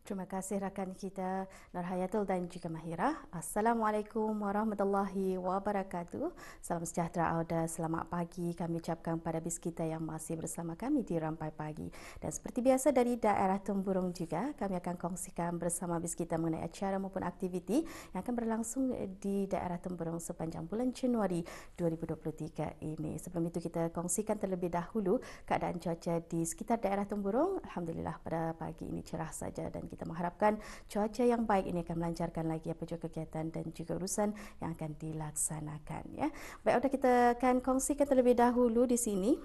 Terima kasih rakan kita Nurhayatul dan juga Mahira. Assalamualaikum warahmatullahi wabarakatuh. Salam sejahtera Auda. Selamat pagi kami ucapkan pada bis kita yang masih bersama kami di Rampai Pagi. Dan seperti biasa dari daerah Temburong juga, kami akan kongsikan bersama bis kita mengenai acara maupun aktiviti yang akan berlangsung di daerah Temburong sepanjang bulan Januari 2023 ini. Sebelum itu kita kongsikan terlebih dahulu keadaan cuaca di sekitar daerah Temburong. Alhamdulillah pada pagi ini cerah saja dan kita mengharapkan cuaca yang baik ini akan melancarkan lagi apa juga kegiatan dan juga urusan yang akan dilaksanakan ya. Baik, sudah kita akan kongsikan terlebih dahulu di sini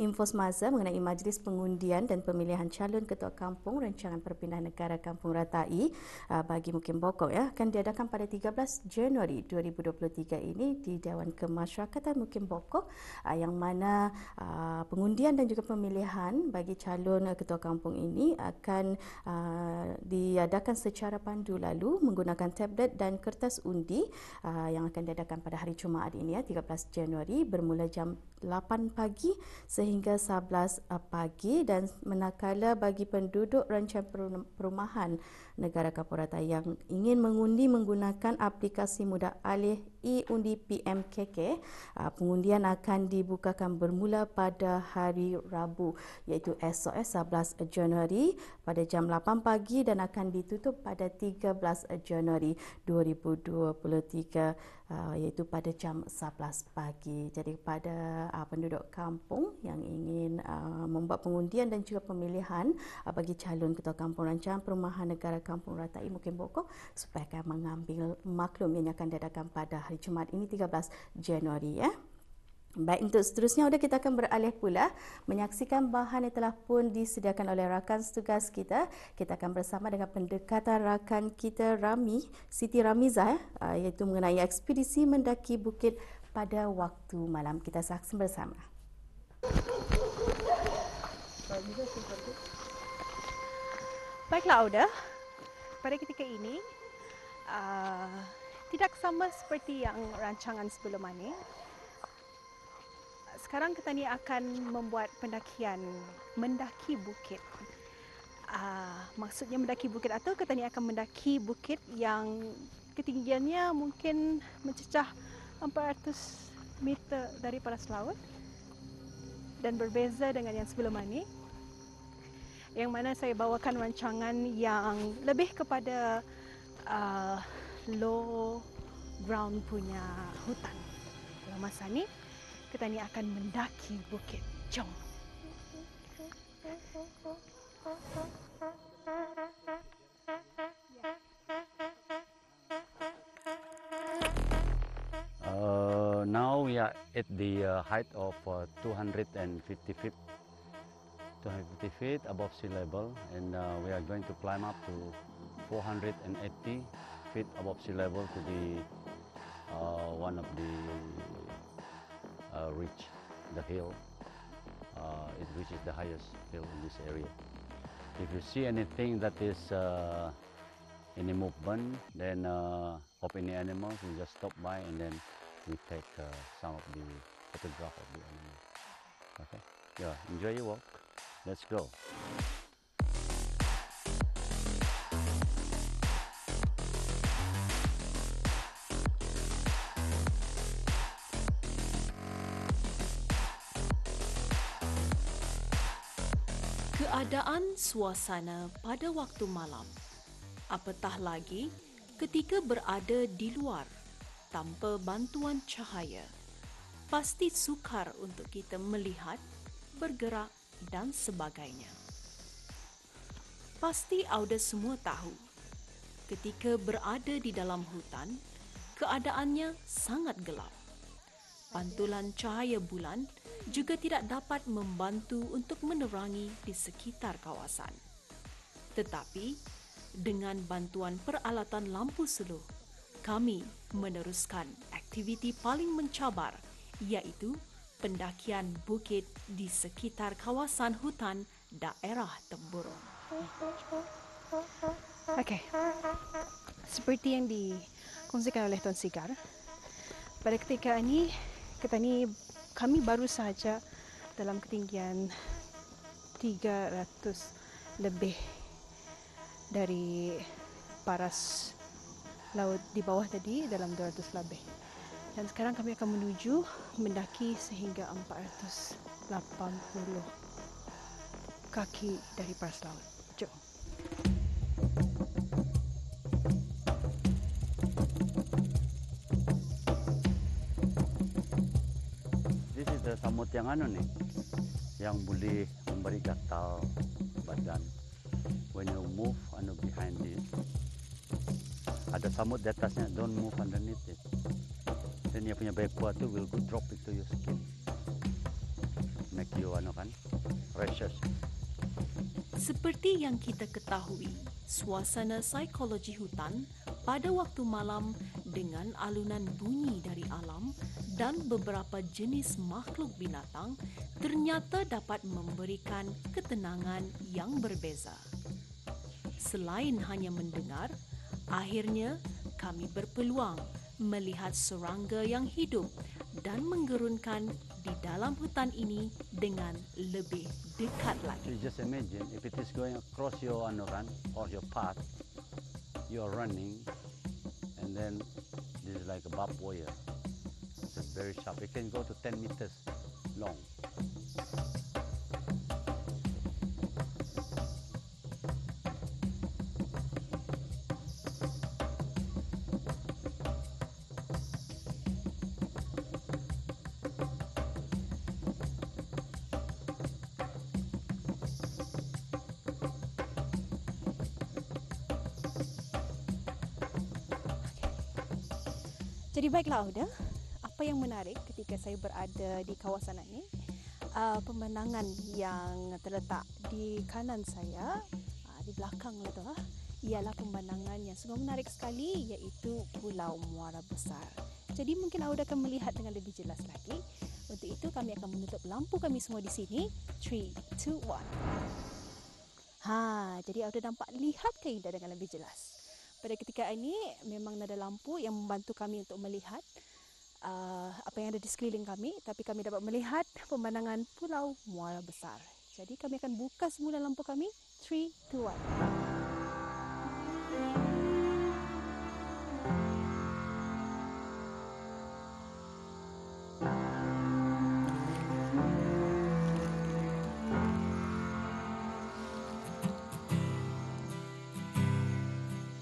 info semasa mengenai majlis pengundian dan pemilihan calon ketua kampung rancangan perpindahan negara Kampung Ratai bagi Mukim Bokok ya akan diadakan pada 13 Januari 2023 ini di Dewan Kemasyarakatan Mukim Bokok yang mana pengundian dan juga pemilihan bagi calon ketua kampung ini akan diadakan secara pandu lalu menggunakan tablet dan kertas undi yang akan diadakan pada hari Jumaat ini ya 13 Januari bermula jam 8 pagi sehingga 11 pagi dan manakala bagi penduduk rancangan perumahan negara Kampung Ratai yang ingin mengundi menggunakan aplikasi mudah alih e-undi PMKK, pengundian akan dibukakan bermula pada hari Rabu iaitu esok 11 Januari pada jam 8 pagi dan akan ditutup pada 13 Januari 2023 iaitu pada jam 11 pagi. Jadi pada penduduk kampung yang ingin membuat pengundian dan juga pemilihan bagi calon ketua kampung rancangan perumahan negara Kampung Ratai Mukim Bokok supaya akan mengambil maklum yang akan diadakan pada hari Jumaat ini 13 Januari ya. Baik, untuk seterusnya sudah kita akan beralih pula menyaksikan bahan yang telah pun disediakan oleh rakan setugas kita. Kita akan bersama dengan pendekatan rakan kita Siti Ramizah iaitu mengenai ekspedisi mendaki bukit pada waktu malam. Kita saksikan bersama. Baiklah Auda, pada ketika ini tidak sama seperti yang rancangan sebelum ini. Sekarang kita ni akan membuat pendakian mendaki bukit. Maksudnya mendaki bukit atau kita ni akan mendaki bukit yang ketinggiannya mungkin mencecah 400 meter dari paras laut dan berbeza dengan yang sebelum ini. Yang mana saya bawakan rancangan yang lebih kepada low ground punya hutan. Dalam masa ni kita ni akan mendaki bukit. Jom. Now we are at the height of 250 feet above sea level, and we are going to climb up to 480 feet above sea level to the one of the reach the hill. It reaches the highest hill in this area. If you see anything that is any movement, then of any animals, we just stop by and then we take some of the photograph of the animal. Okay, yeah, enjoy your walk. Let's go. Keadaan suasana pada waktu malam, apatah lagi ketika berada di luar tanpa bantuan cahaya, pasti sukar untuk kita melihat, bergerak dan sebagainya. Pasti Auda semua tahu, ketika berada di dalam hutan, keadaannya sangat gelap. Pantulan cahaya bulan juga tidak dapat membantu untuk menerangi di sekitar kawasan. Tetapi, dengan bantuan peralatan lampu slow, kami meneruskan aktiviti paling mencabar, iaitu pendakian bukit di sekitar kawasan hutan daerah Temburong. Okey. Seperti yang dikongsikan oleh Tuan Sigar, pada ketika ini kami baru saja dalam ketinggian 300 lebih dari paras laut di bawah tadi dalam 200 lebih. Dan sekarang kami akan menuju mendaki sehingga 480 kaki dari paras laut. Jom. This is the samut yang nih, yang boleh memberi gatal badan. When you move behind this, ada samut di atasnya, don't move underneath it. Dan dia punya backward tu will go drop into your skin, make you rashes. Seperti yang kita ketahui, suasana psikologi hutan pada waktu malam dengan alunan bunyi dari alam dan beberapa jenis makhluk binatang ternyata dapat memberikan ketenangan yang berbeza. Selain hanya mendengar, akhirnya kami berpeluang melihat serangga yang hidup dan menggerunkan di dalam hutan ini dengan lebih dekat lagi. So just imagine if it is going across your or your path, you are running, and then this is like a barbed wire. It's very sharp. It can go to 10 meters long. Jadi baiklah Auda, apa yang menarik ketika saya berada di kawasan ini, pemandangan yang terletak di kanan saya, di belakang itu ialah pemandangan yang sungguh menarik sekali, iaitu Pulau Muara Besar. Jadi mungkin Auda akan melihat dengan lebih jelas lagi. Untuk itu kami akan menutup lampu kami semua di sini. 3, 2, 1. Jadi Auda nampak lihat keindahan dengan lebih jelas. Pada ketika ini memang ada lampu yang membantu kami untuk melihat apa yang ada di sekeliling kami, tapi kami dapat melihat pemandangan Pulau Muara Besar. Jadi kami akan buka semula lampu kami. 3, 2, 1.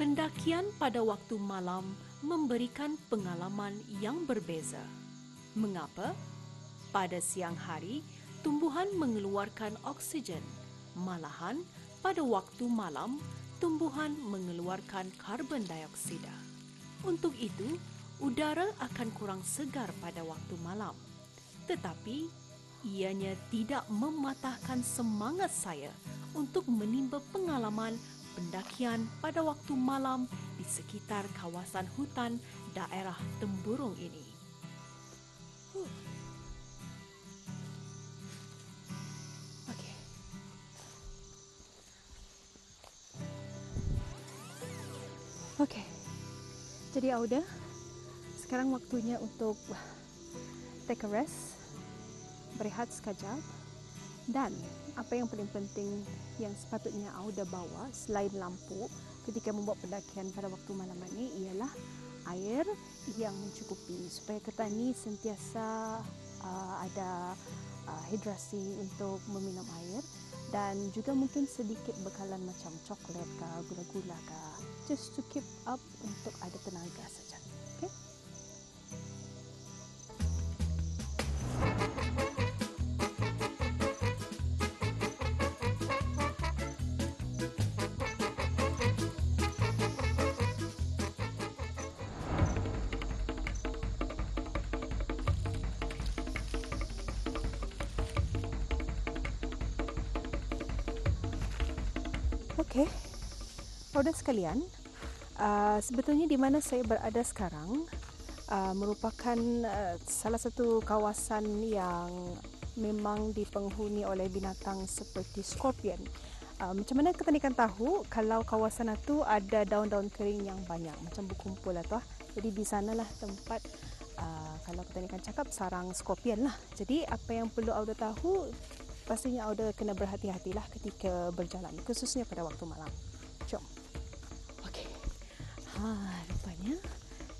Pendakian pada waktu malam memberikan pengalaman yang berbeza. Mengapa? Pada siang hari, tumbuhan mengeluarkan oksigen. Malahan, pada waktu malam, tumbuhan mengeluarkan karbon dioksida. Untuk itu, udara akan kurang segar pada waktu malam. Tetapi, ianya tidak mematahkan semangat saya untuk menimba pengalaman pendakian pada waktu malam di sekitar kawasan hutan daerah Temburung ini. Okey. Okey. Jadi Auda, sekarang waktunya untuk take a rest, berehat sekejap. Dan apa yang paling penting yang sepatutnya Auda bawa selain lampu ketika membuat pendakian pada waktu malam ini ialah air yang mencukupi supaya kita ni sentiasa ada hidrasi untuk meminum air, dan juga mungkin sedikit bekalan macam coklat ke gula-gula ke, just to keep up untuk ada tenaga saja. Okay? Okey, Auda sekalian, sebetulnya di mana saya berada sekarang merupakan salah satu kawasan yang memang dipenghuni oleh binatang seperti skorpion. Macam mana kita akan tahu kalau kawasan itu ada daun-daun kering yang banyak macam berkumpul lah tu. Jadi di sanalah tempat kalau kita akan cakap sarang skorpion lah. Jadi apa yang perlu Auda tahu, pastinya Auda kena berhati-hatilah ketika berjalan, khususnya pada waktu malam. Jom. Rupanya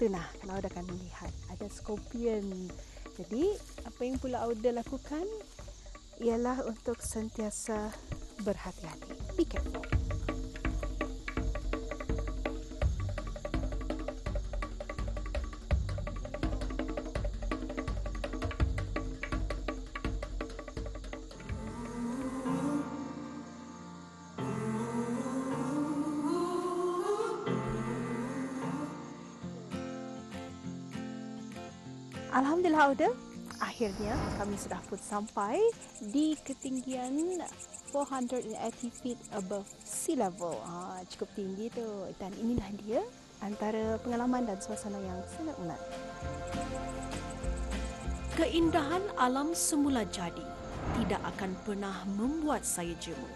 tu nah, kalau Auda akan melihat ada scorpion. Jadi apa yang pula Auda lakukan ialah untuk sentiasa berhati-hati. Be careful. Alhamdulillah Auda, akhirnya kami sudah pun sampai di ketinggian 480 feet above sea level. Cukup tinggi tu. Dan inilah dia antara pengalaman dan suasana yang sangat menarik. Keindahan alam semula jadi tidak akan pernah membuat saya jemu.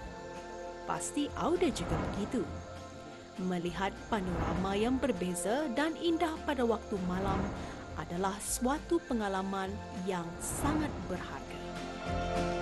Pasti Auda juga begitu. Melihat panorama yang berbeza dan indah pada waktu malam adalah suatu pengalaman yang sangat berharga.